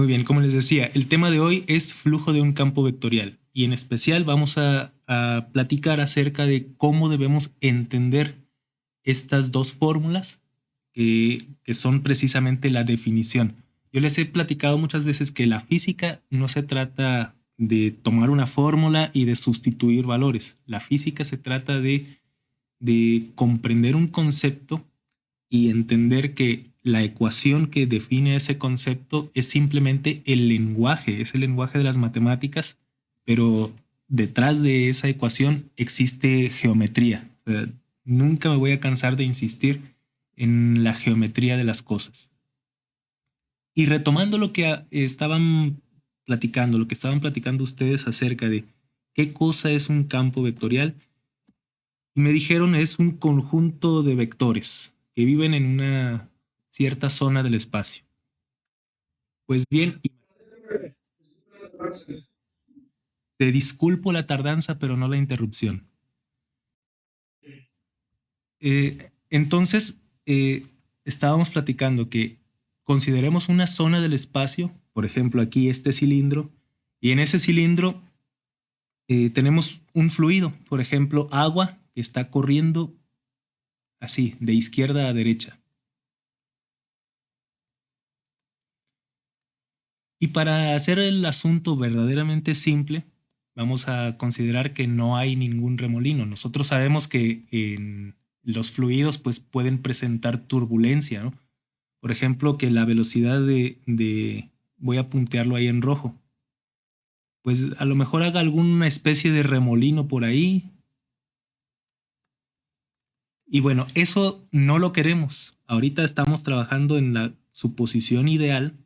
Muy bien, como les decía, el tema de hoy es flujo de un campo vectorial y en especial vamos a platicar acerca de cómo debemos entender estas dos fórmulas que son precisamente la definición. Yo les he platicado muchas veces que la física no se trata de tomar una fórmula y de sustituir valores. La física se trata de comprender un concepto y entender que la ecuación que define ese concepto es simplemente el lenguaje, es el lenguaje de las matemáticas, pero detrás de esa ecuación existe geometría. O sea, nunca me voy a cansar de insistir en la geometría de las cosas. Y retomando lo que estaban platicando, lo que estaban platicando ustedes acerca de qué cosa es un campo vectorial, y me dijeron es un conjunto de vectores que viven en una cierta zona del espacio. Pues bien, te disculpo la tardanza, pero no la interrupción. Entonces, estábamos platicando que consideremos una zona del espacio, por ejemplo, aquí este cilindro, y en ese cilindro tenemos un fluido, por ejemplo, agua que está corriendo así, de izquierda a derecha. Y para hacer el asunto verdaderamente simple, vamos a considerar que no hay ningún remolino. Nosotros sabemos que en los fluidos pues, pueden presentar turbulencia, ¿no? Por ejemplo, que la velocidad voy a puntearlo ahí en rojo, pues a lo mejor haga alguna especie de remolino por ahí. Y bueno, eso no lo queremos. Ahorita estamos trabajando en la suposición ideal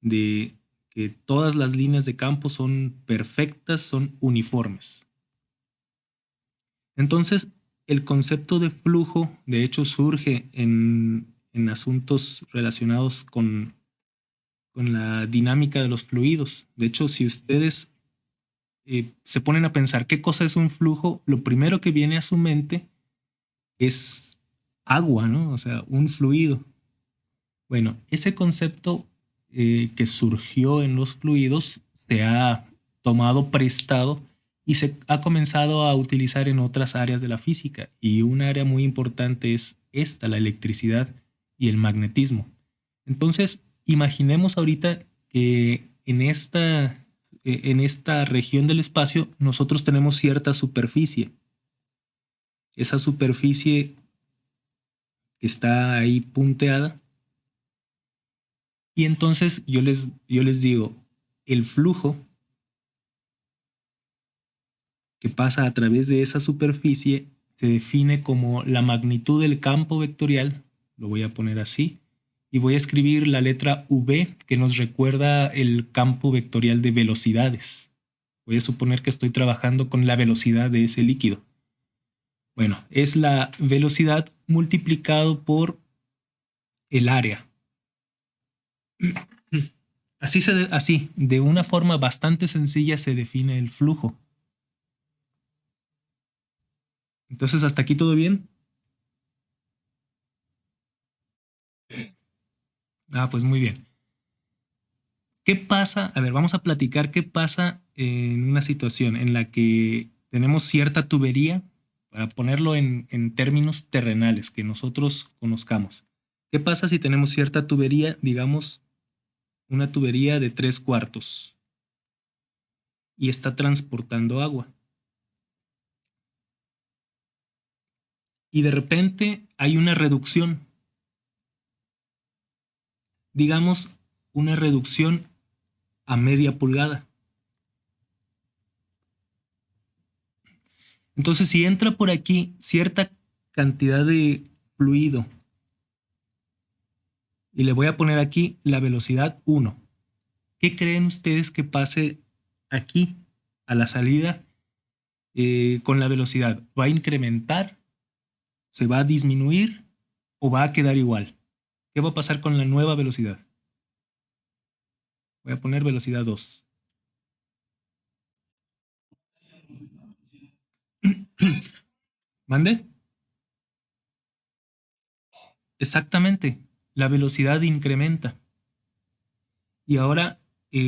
de que todas las líneas de campo son perfectas, son uniformes. Entonces, el concepto de flujo, de hecho, surge en asuntos relacionados con la dinámica de los fluidos. De hecho, si ustedes se ponen a pensar qué cosa es un flujo, lo primero que viene a su mente es agua, ¿no? O sea, un fluido. Bueno, ese concepto que surgió en los fluidos se ha tomado prestado y se ha comenzado a utilizar en otras áreas de la física. Y un área muy importante es esta, la electricidad y el magnetismo. Entonces, imaginemos ahorita que en esta región del espacio nosotros tenemos cierta superficie. Esa superficie que está ahí punteada. Y entonces yo les digo, el flujo que pasa a través de esa superficie se define como la magnitud del campo vectorial, lo voy a poner así, y voy a escribir la letra V que nos recuerda el campo vectorial de velocidades. Voy a suponer que estoy trabajando con la velocidad de ese líquido. Bueno, es la velocidad multiplicado por el área. Así, de una forma bastante sencilla se define el flujo. Entonces, ¿hasta aquí todo bien? Ah, pues muy bien. ¿Qué pasa? A ver, vamos a platicar qué pasa en una situación en la que tenemos cierta tubería, para ponerlo en términos terrenales que nosotros conozcamos. ¿Qué pasa si tenemos cierta tubería, digamos, una tubería de 3/4 y está transportando agua? Y de repente hay una reducción, digamos, una reducción a media pulgada. Entonces, si entra por aquí cierta cantidad de fluido y le voy a poner aquí la velocidad 1, ¿qué creen ustedes que pase aquí a la salida con la velocidad? ¿Va a incrementar? ¿Se va a disminuir? ¿O va a quedar igual? ¿Qué va a pasar con la nueva velocidad? Voy a poner velocidad 2. ¿Mande? Exactamente. La velocidad incrementa. Y ahora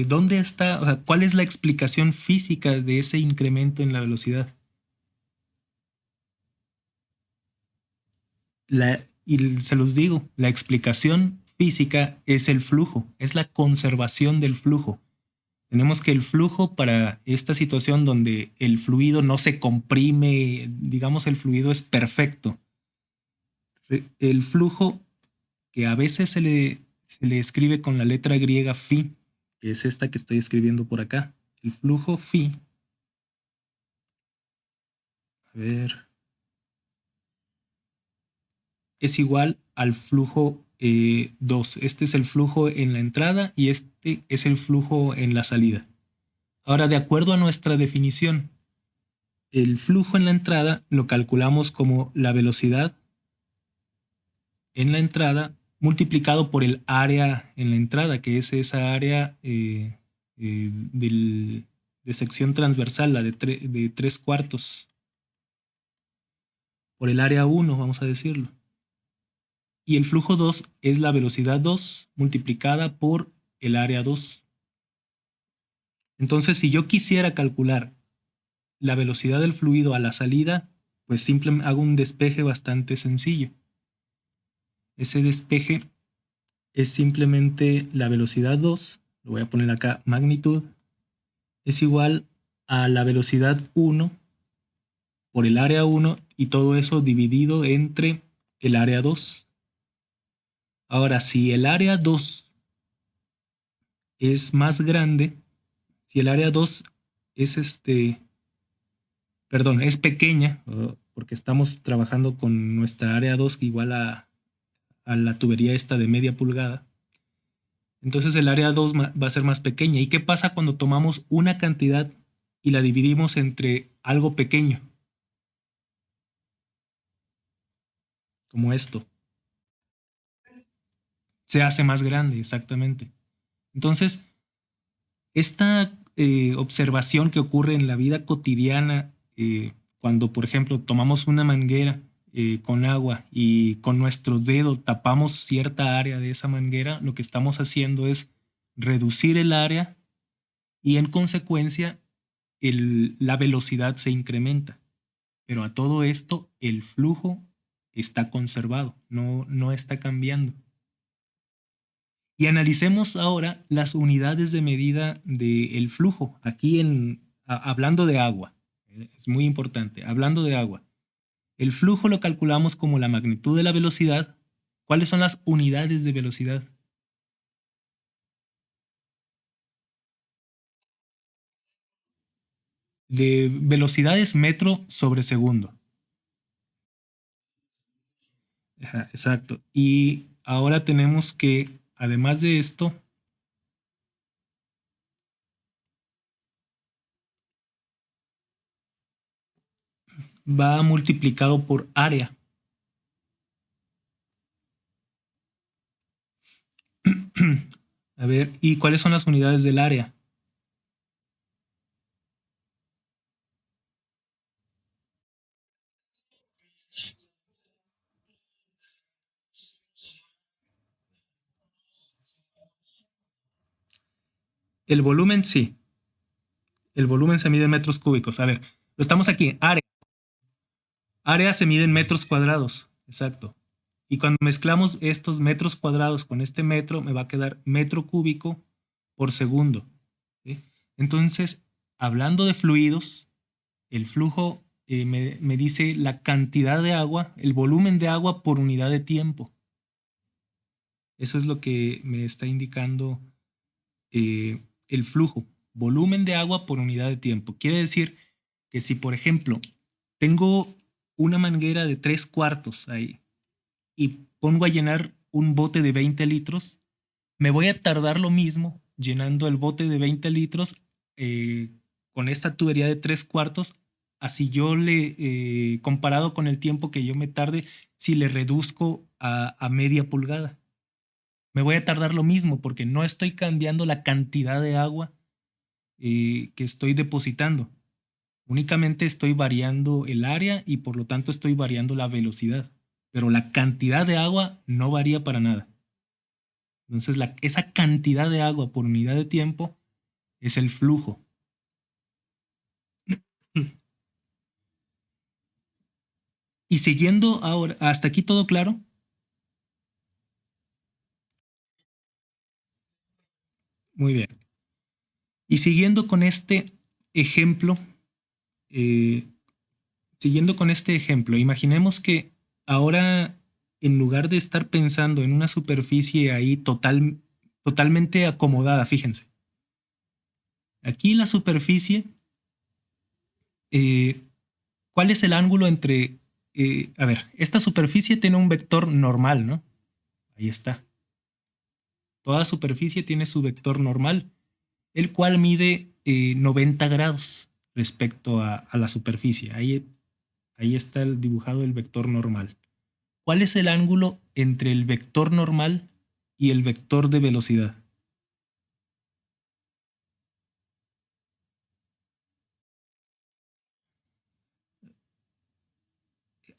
¿dónde está, o sea, cuál es la explicación física de ese incremento en la velocidad? Y se los digo, la explicación física es el flujo, es la conservación del flujo. Tenemos que el flujo para esta situación donde el fluido no se comprime, digamos el fluido es perfecto. El flujo que a veces se le escribe con la letra griega phi, que es esta que estoy escribiendo por acá. El flujo phi, a ver, es igual al flujo 2. Este es el flujo en la entrada y este es el flujo en la salida. Ahora, de acuerdo a nuestra definición, el flujo en la entrada lo calculamos como la velocidad en la entrada multiplicado por el área en la entrada, que es esa área de sección transversal, la de 3/4, por el área 1, vamos a decirlo. Y el flujo 2 es la velocidad 2 multiplicada por el área 2. Entonces, si yo quisiera calcular la velocidad del fluido a la salida, pues simplemente hago un despeje bastante sencillo. Ese despeje es simplemente la velocidad 2, lo voy a poner acá, magnitud, es igual a la velocidad 1 por el área 1 y todo eso dividido entre el área 2. Ahora, si el área 2 es más grande, si el área 2 es perdón, es pequeña, porque estamos trabajando con nuestra área 2 igual a la tubería esta de media pulgada, entonces el área 2 va a ser más pequeña. ¿Y qué pasa cuando tomamos una cantidad y la dividimos entre algo pequeño, como esto? Se hace más grande, exactamente. Entonces, esta observación que ocurre en la vida cotidiana, cuando, por ejemplo, tomamos una manguera con agua y con nuestro dedo tapamos cierta área de esa manguera, lo que estamos haciendo es reducir el área y en consecuencia la velocidad se incrementa. Pero a todo esto el flujo está conservado, no está cambiando. Y analicemos ahora las unidades de medida del flujo. Aquí hablando de agua, es muy importante, hablando de agua. El flujo lo calculamos como la magnitud de la velocidad. ¿Cuáles son las unidades de velocidad? De velocidades metro sobre segundo. Ajá, exacto. Y ahora tenemos que, además de esto, va multiplicado por área. A ver, ¿y cuáles son las unidades del área? El volumen, sí. El volumen se mide en metros cúbicos. A ver, estamos aquí. Área. Área se mide en metros cuadrados. Exacto. Y cuando mezclamos estos metros cuadrados con este metro, me va a quedar metro cúbico por segundo. ¿Sí? Entonces, hablando de fluidos, el flujo me dice la cantidad de agua, el volumen de agua por unidad de tiempo. Eso es lo que me está indicando el flujo, volumen de agua por unidad de tiempo. Quiere decir que si, por ejemplo, tengo una manguera de 3/4 ahí y pongo a llenar un bote de 20 litros, me voy a tardar lo mismo llenando el bote de 20 litros con esta tubería de 3/4, así yo comparado con el tiempo que yo me tarde, si le reduzco a media pulgada. Me voy a tardar lo mismo porque no estoy cambiando la cantidad de agua que estoy depositando. Únicamente estoy variando el área y por lo tanto estoy variando la velocidad. Pero la cantidad de agua no varía para nada. Entonces, esa cantidad de agua por unidad de tiempo es el flujo. Y siguiendo ahora, ¿hasta aquí todo claro? Muy bien. Y ejemplo, eh, siguiendo con este ejemplo, imaginemos que ahora, en lugar de estar pensando en una superficie ahí totalmente acomodada, fíjense, aquí la superficie, eh, ¿cuál es el ángulo entre, a ver, esta superficie tiene un vector normal, ¿no? Ahí está. Toda superficie tiene su vector normal, el cual mide 90 grados respecto a la superficie. Ahí está el dibujado el vector normal. ¿Cuál es el ángulo entre el vector normal y el vector de velocidad?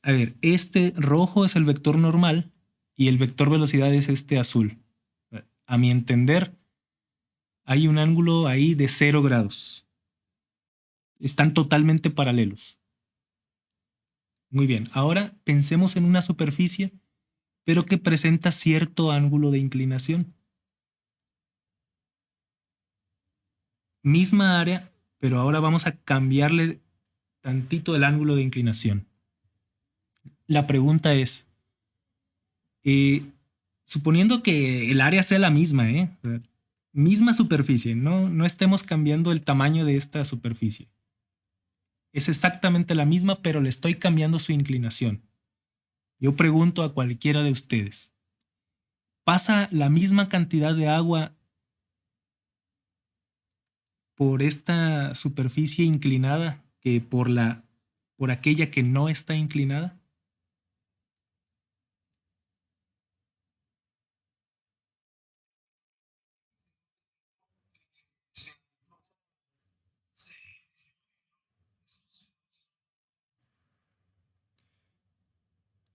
A ver, este rojo es el vector normal y el vector velocidad es este azul. A mi entender, hay un ángulo ahí de 0 grados. Están totalmente paralelos. Muy bien, ahora pensemos en una superficie, pero que presenta cierto ángulo de inclinación. Misma área, pero ahora vamos a cambiarle tantito el ángulo de inclinación. La pregunta es, eh, suponiendo que el área sea la misma, o sea, misma superficie, no estemos cambiando el tamaño de esta superficie. Es exactamente la misma, pero le estoy cambiando su inclinación. Yo pregunto a cualquiera de ustedes, ¿pasa la misma cantidad de agua por esta superficie inclinada que por aquella que no está inclinada?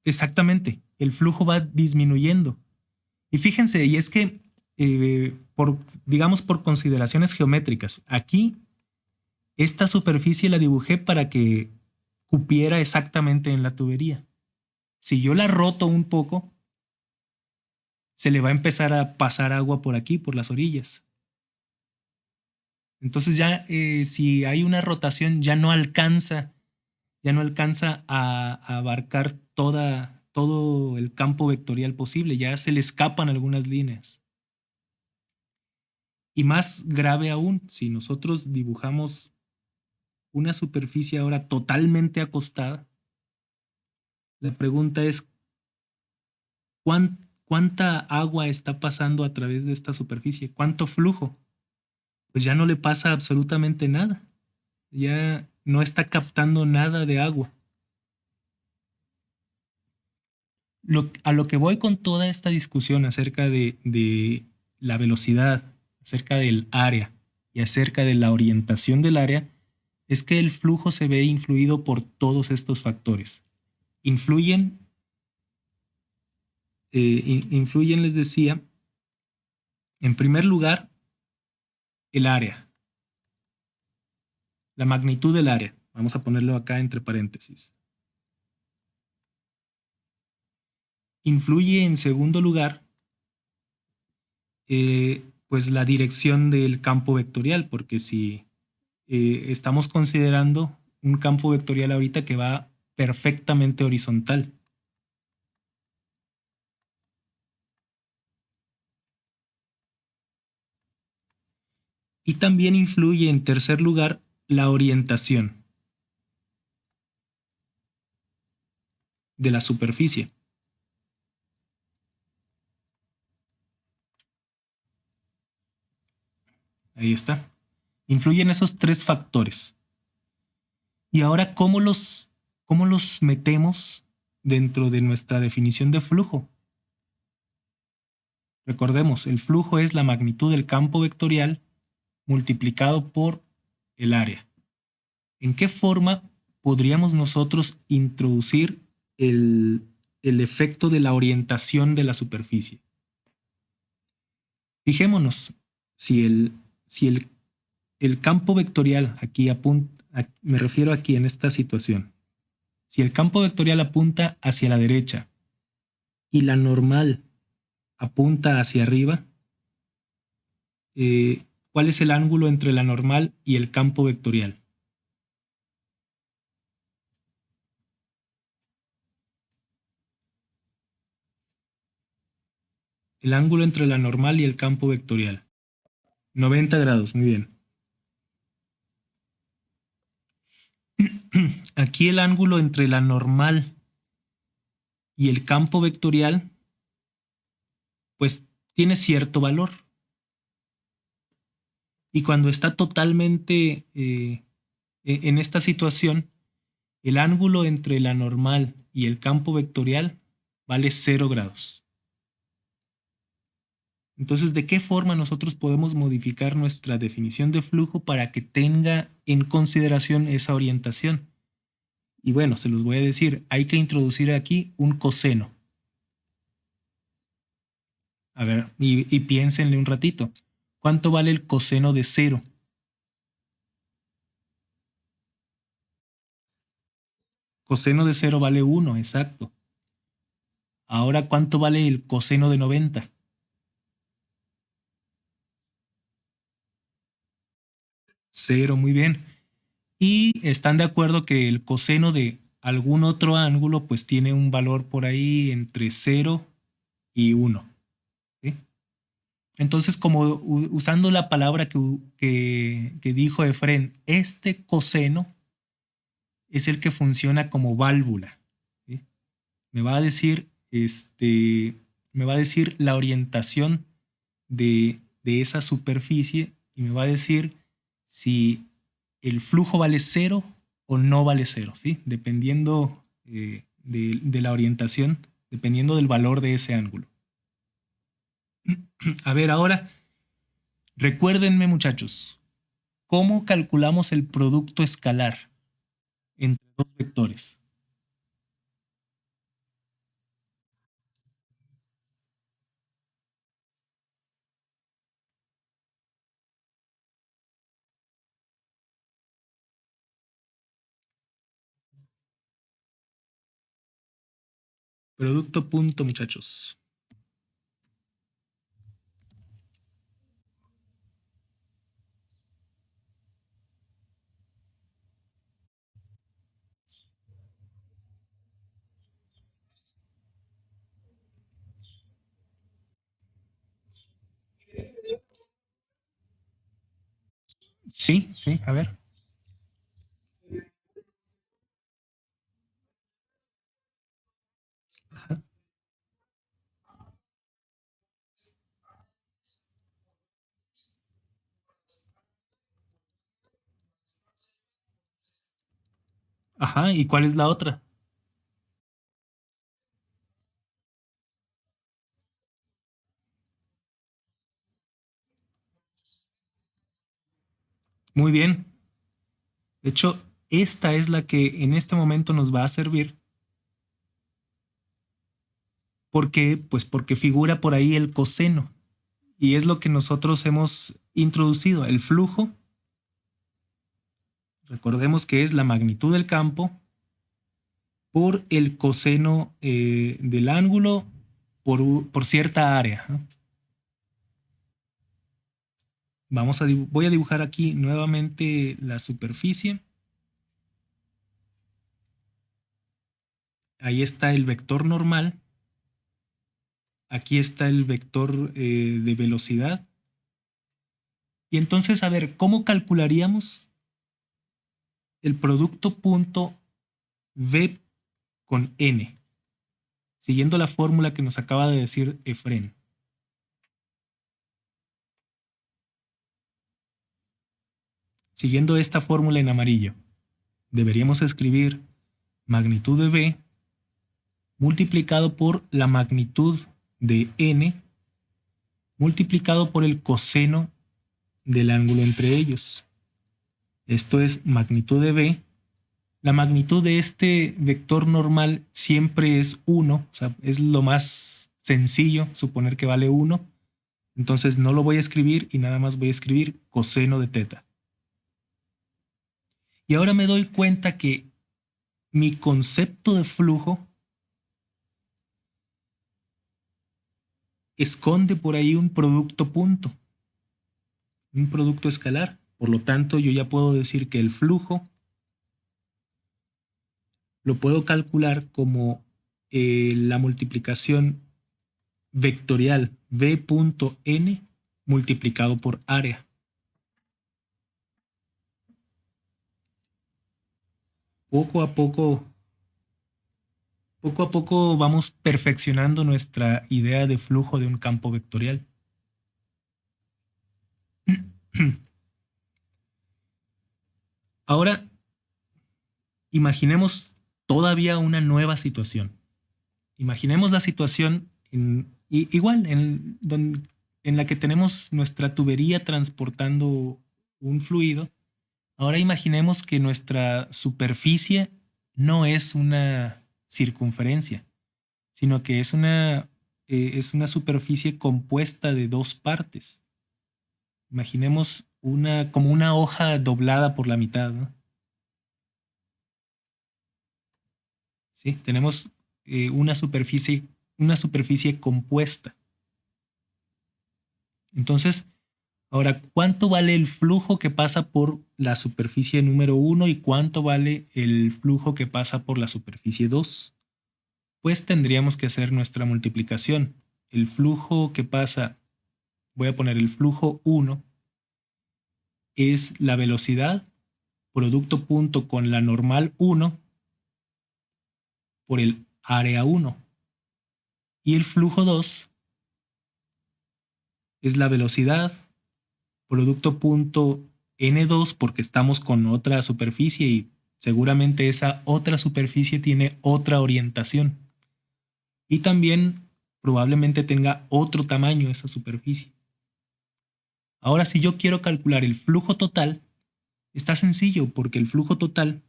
Exactamente, el flujo va disminuyendo. Y fíjense, y es que digamos por consideraciones geométricas, aquí esta superficie la dibujé para que cupiera exactamente en la tubería. Si yo la roto un poco, se le va a empezar a pasar agua por aquí, por las orillas. Entonces ya si hay una rotación, ya no alcanza a abarcar todo el campo vectorial posible, ya se le escapan algunas líneas. Y más grave aún, si nosotros dibujamos una superficie ahora totalmente acostada, la pregunta es ¿cuánta agua está pasando a través de esta superficie? ¿Cuánto flujo? Pues ya no le pasa absolutamente nada. Ya no está captando nada de agua. A lo que voy con toda esta discusión acerca de la velocidad, acerca del área y acerca de la orientación del área, es que el flujo se ve influido por todos estos factores. Influyen, influyen, les decía, en primer lugar, el área, la magnitud del área. Vamos a ponerlo acá entre paréntesis. Influye en segundo lugar, pues la dirección del campo vectorial, porque si estamos considerando un campo vectorial ahorita que va perfectamente horizontal. Y también influye en tercer lugar la orientación de la superficie. Ahí está. Influyen esos tres factores. Y ahora, ¿cómo los metemos dentro de nuestra definición de flujo? Recordemos, el flujo es la magnitud del campo vectorial multiplicado por el área. ¿En qué forma podríamos nosotros introducir el efecto de la orientación de la superficie? Fijémonos, si el el campo vectorial, aquí me refiero aquí en esta situación. Si el campo vectorial apunta hacia la derecha y la normal apunta hacia arriba, ¿cuál es el ángulo entre la normal y el campo vectorial? El ángulo entre la normal y el campo vectorial. 90 grados, muy bien. Aquí el ángulo entre la normal y el campo vectorial, pues tiene cierto valor. Y cuando está totalmente en esta situación, el ángulo entre la normal y el campo vectorial vale 0 grados. Entonces, ¿de qué forma nosotros podemos modificar nuestra definición de flujo para que tenga en consideración esa orientación? Y bueno, se los voy a decir, hay que introducir aquí un coseno. A ver, y piénsenle un ratito. ¿Cuánto vale el coseno de 0? Coseno de 0 vale 1, exacto. Ahora, ¿cuánto vale el coseno de 90? 0, muy bien. Y están de acuerdo que el coseno de algún otro ángulo pues tiene un valor por ahí entre 0 y 1. ¿Sí? Entonces, como usando la palabra que dijo Efrén, este coseno es el que funciona como válvula. ¿Sí? Me va a decir, me va a decir la orientación de esa superficie y me va a decir si el flujo vale 0 o no vale 0, ¿sí? Dependiendo de la orientación, dependiendo del valor de ese ángulo. A ver, ahora, recuérdenme muchachos, ¿cómo calculamos el producto escalar entre dos vectores? Producto punto, muchachos. Sí, sí, a ver. Ajá. Ajá, ¿y cuál es la otra? Muy bien. De hecho, esta es la que en este momento nos va a servir. ¿Por qué? Pues porque figura por ahí el coseno. Y es lo que nosotros hemos introducido. El flujo, recordemos que es la magnitud del campo por el coseno del ángulo por cierta área. Voy a dibujar aquí nuevamente la superficie. Ahí está el vector normal. Aquí está el vector de velocidad. Y entonces, a ver, ¿cómo calcularíamos el producto punto V con N? Siguiendo la fórmula que nos acaba de decir Efrén. Siguiendo esta fórmula en amarillo, deberíamos escribir magnitud de V multiplicado por la magnitud de N multiplicado por el coseno del ángulo entre ellos. Esto es magnitud de V. La magnitud de este vector normal siempre es 1, o sea, es lo más sencillo suponer que vale 1. Entonces no lo voy a escribir y nada más voy a escribir coseno de teta. Y ahora me doy cuenta que mi concepto de flujo esconde por ahí un producto punto, un producto escalar. Por lo tanto, yo ya puedo decir que el flujo lo puedo calcular como la multiplicación vectorial v.n multiplicado por área. Poco a poco, poco a poco vamos perfeccionando nuestra idea de flujo de un campo vectorial. Ahora, imaginemos todavía una nueva situación. Imaginemos la situación igual en la que tenemos nuestra tubería transportando un fluido. Ahora imaginemos que nuestra superficie no es una circunferencia, sino que es una superficie compuesta de dos partes. Imaginemos como una hoja doblada por la mitad, ¿no? ¿Sí? Tenemos una superficie compuesta. Entonces, ahora, ¿cuánto vale el flujo que pasa por la superficie número 1 y cuánto vale el flujo que pasa por la superficie 2? Pues tendríamos que hacer nuestra multiplicación. El flujo que pasa, voy a poner el flujo 1, es la velocidad, producto punto con la normal 1 por el área 1. Y el flujo 2 es la velocidad, producto punto n2 porque estamos con otra superficie y seguramente esa otra superficie tiene otra orientación. Y también probablemente tenga otro tamaño esa superficie. Ahora, si yo quiero calcular el flujo total, está sencillo porque el flujo total,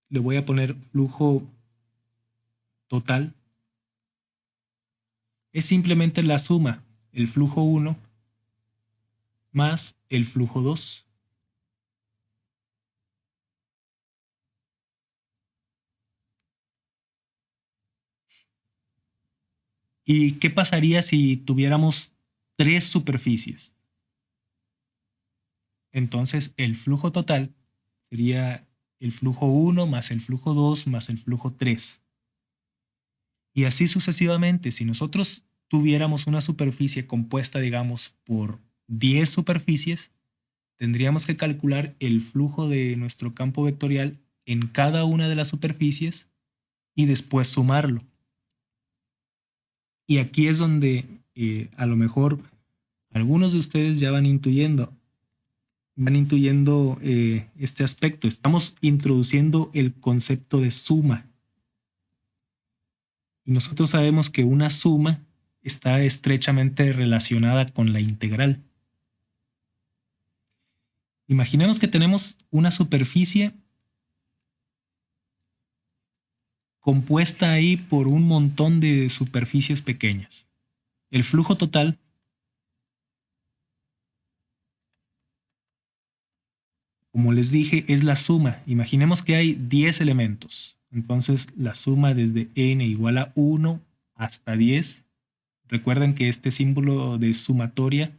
le voy a poner flujo total, es simplemente la suma, el flujo 1 más el flujo 2. ¿Y qué pasaría si tuviéramos tres superficies? Entonces el flujo total sería el flujo 1 más el flujo 2 más el flujo 3. Y así sucesivamente, si nosotros tuviéramos una superficie compuesta, digamos, por 10 superficies, tendríamos que calcular el flujo de nuestro campo vectorial en cada una de las superficies y después sumarlo. Y aquí es donde a lo mejor algunos de ustedes ya van intuyendo este aspecto. Estamos introduciendo el concepto de suma. Y nosotros sabemos que una suma está estrechamente relacionada con la integral. Imaginemos que tenemos una superficie compuesta ahí por un montón de superficies pequeñas. El flujo total, como les dije, es la suma. Imaginemos que hay 10 elementos. Entonces la suma desde n igual a 1 hasta 10. Recuerden que este símbolo de sumatoria,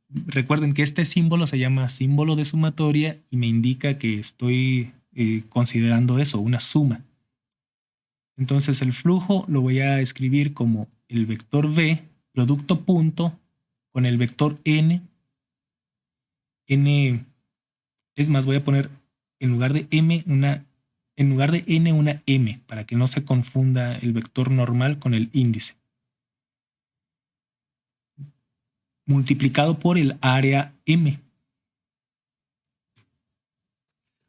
recuerden que este símbolo se llama símbolo de sumatoria y me indica que estoy considerando eso, una suma. Entonces el flujo lo voy a escribir como el vector v, producto punto, con el vector n. N, es más, voy a poner en lugar de en lugar de n una m, para que no se confunda el vector normal con el índice. Multiplicado por el área m.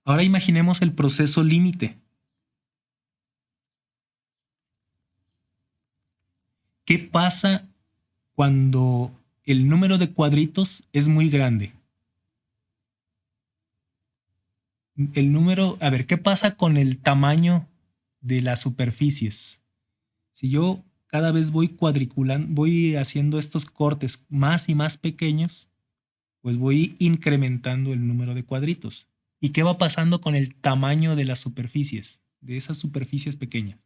Ahora imaginemos el proceso límite. ¿Qué pasa cuando el número de cuadritos es muy grande? A ver, ¿qué pasa con el tamaño de las superficies? Si yo cada vez voy cuadriculando, voy haciendo estos cortes más y más pequeños, pues voy incrementando el número de cuadritos. ¿Y qué va pasando con el tamaño de las superficies, de esas superficies pequeñas?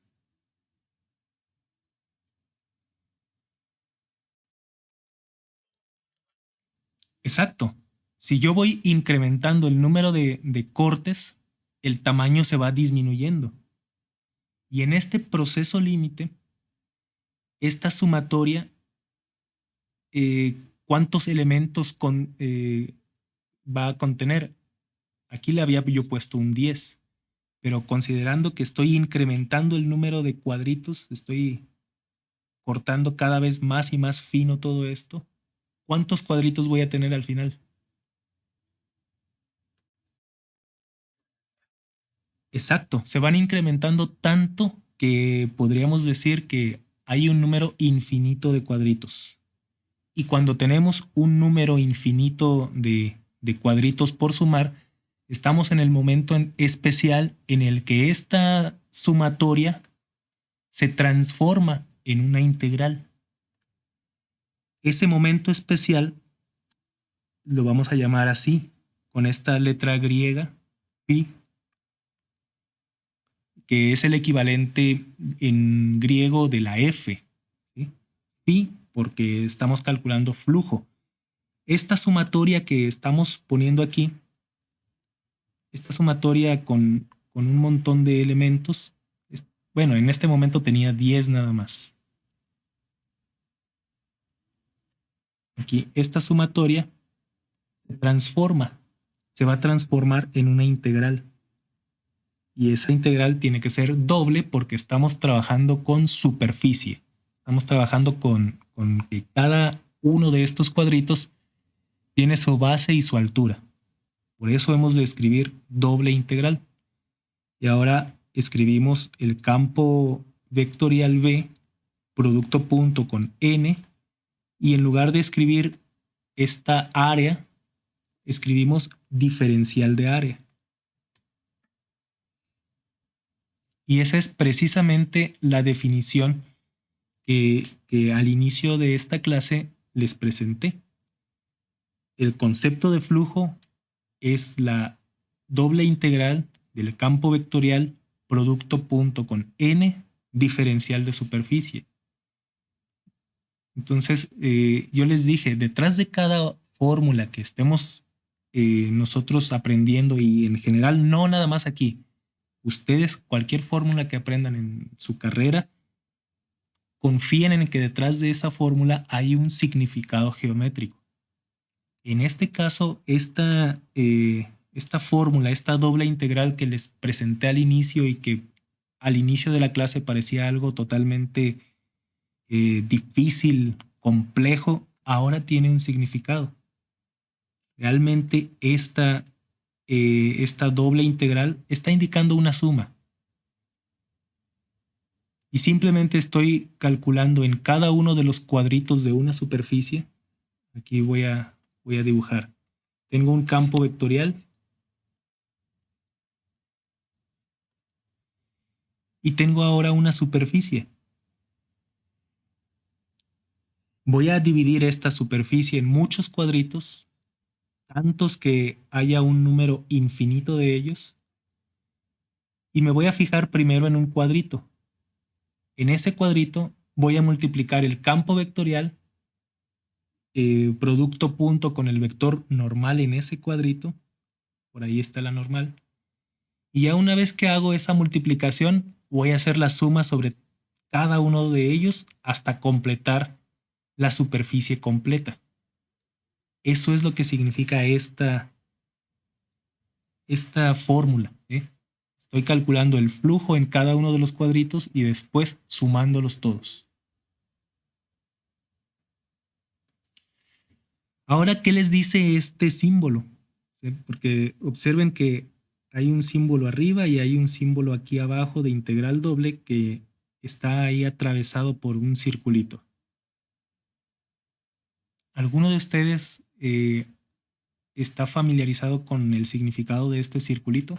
Exacto. Si yo voy incrementando el número de cortes, el tamaño se va disminuyendo. Y en este proceso límite, esta sumatoria, ¿cuántos elementos va a contener? Aquí le había yo puesto un 10, pero considerando que estoy incrementando el número de cuadritos, estoy cortando cada vez más y más fino todo esto, ¿cuántos cuadritos voy a tener al final? Exacto, se van incrementando tanto que podríamos decir que hay un número infinito de cuadritos. Y cuando tenemos un número infinito de cuadritos por sumar, estamos en el momento especial en el que esta sumatoria se transforma en una integral. Ese momento especial lo vamos a llamar así, con esta letra griega, pi, que es el equivalente en griego de la F, ¿sí? Pi, porque estamos calculando flujo. Esta sumatoria que estamos poniendo aquí, esta sumatoria con un montón de elementos, bueno, en este momento tenía 10 nada más. Aquí, esta sumatoria se transforma, se va a transformar en una integral. Y esa integral tiene que ser doble porque estamos trabajando con superficie. Estamos trabajando con que cada uno de estos cuadritos tiene su base y su altura. Por eso hemos de escribir doble integral. Y ahora escribimos el campo vectorial B, producto punto con n, y en lugar de escribir esta área, escribimos diferencial de área. Y esa es precisamente la definición que al inicio de esta clase les presenté. El concepto de flujo es la doble integral del campo vectorial producto punto con n diferencial de superficie. Entonces, yo les dije, detrás de cada fórmula que estemos nosotros aprendiendo y en general, no nada más aquí, ustedes cualquier fórmula que aprendan en su carrera, confíen en que detrás de esa fórmula hay un significado geométrico. En este caso, esta fórmula, esta doble integral que les presenté al inicio y que al inicio de la clase parecía algo totalmente difícil, complejo, ahora tiene un significado. Realmente esta doble integral está indicando una suma. Y simplemente estoy calculando en cada uno de los cuadritos de una superficie. Aquí voy a dibujar. Tengo un campo vectorial y tengo ahora una superficie. Voy a dividir esta superficie en muchos cuadritos, tantos que haya un número infinito de ellos, y me voy a fijar primero en un cuadrito. En ese cuadrito voy a multiplicar el campo vectorial, producto punto con el vector normal en ese cuadrito, por ahí está la normal, y ya una vez que hago esa multiplicación, voy a hacer la suma sobre cada uno de ellos hasta completar la superficie completa. Eso es lo que significa esta fórmula, ¿eh? Estoy calculando el flujo en cada uno de los cuadritos y después sumándolos todos. Ahora, ¿qué les dice este símbolo? ¿Sí? Porque observen que hay un símbolo arriba y hay un símbolo aquí abajo de integral doble que está ahí atravesado por un circulito. ¿Alguno de ustedes está familiarizado con el significado de este circulito?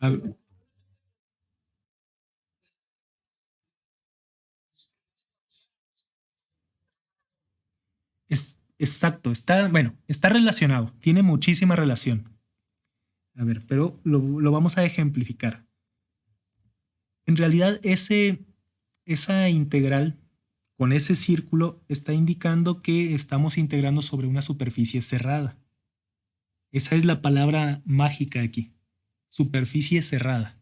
A- Es exacto, está, bueno, está relacionado, tiene muchísima relación. A ver, pero lo vamos a ejemplificar. En realidad, esa integral con ese círculo está indicando que estamos integrando sobre una superficie cerrada. Esa es la palabra mágica aquí, superficie cerrada.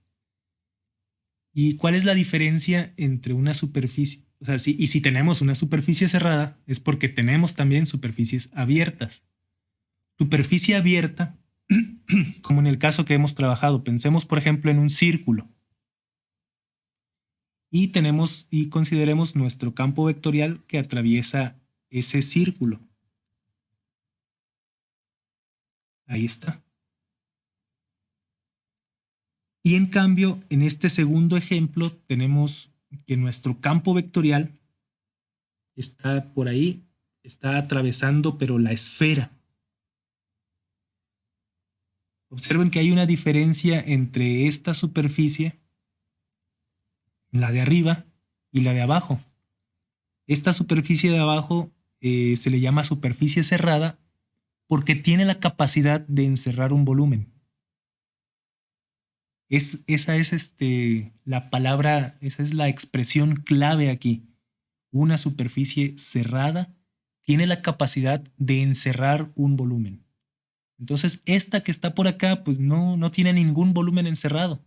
¿Y cuál es la diferencia entre una superficie? O sea, y si tenemos una superficie cerrada, es porque tenemos también superficies abiertas. Superficie abierta, como en el caso que hemos trabajado, pensemos por ejemplo en un círculo y tenemos y consideremos nuestro campo vectorial que atraviesa ese círculo. Ahí está. Y en cambio, en este segundo ejemplo, tenemos que nuestro campo vectorial está por ahí, está atravesando, pero la esfera. Observen que hay una diferencia entre esta superficie, la de arriba, y la de abajo. Esta superficie de abajo se le llama superficie cerrada porque tiene la capacidad de encerrar un volumen. Esa es la palabra, esa es la expresión clave aquí. Una superficie cerrada tiene la capacidad de encerrar un volumen. Entonces, esta que está por acá, pues no tiene ningún volumen encerrado.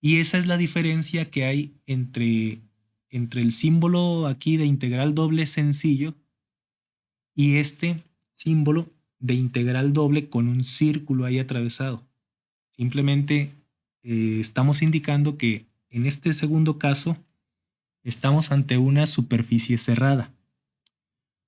Y esa es la diferencia que hay entre el símbolo aquí de integral doble sencillo y este símbolo de integral doble con un círculo ahí atravesado. Simplemente estamos indicando que en este segundo caso estamos ante una superficie cerrada.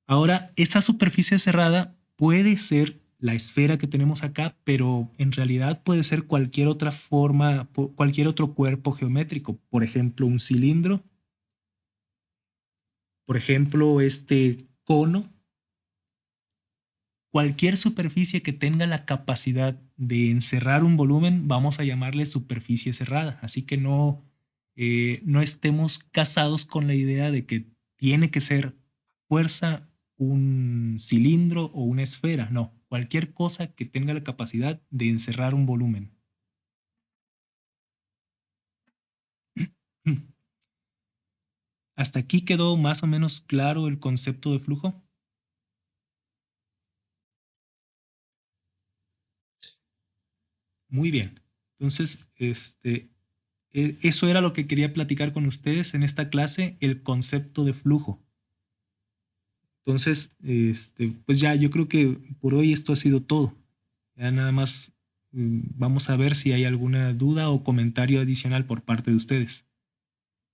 Ahora, esa superficie cerrada puede ser la esfera que tenemos acá, pero en realidad puede ser cualquier otra forma, cualquier otro cuerpo geométrico. Por ejemplo, un cilindro, por ejemplo, este cono, cualquier superficie que tenga la capacidad de encerrar un volumen, vamos a llamarle superficie cerrada. Así que no estemos casados con la idea de que tiene que ser fuerza un cilindro o una esfera. No, cualquier cosa que tenga la capacidad de encerrar un volumen. ¿Hasta aquí quedó más o menos claro el concepto de flujo? Muy bien. Entonces, eso era lo que quería platicar con ustedes en esta clase, el concepto de flujo. Entonces, pues ya yo creo que por hoy esto ha sido todo. Ya nada más vamos a ver si hay alguna duda o comentario adicional por parte de ustedes.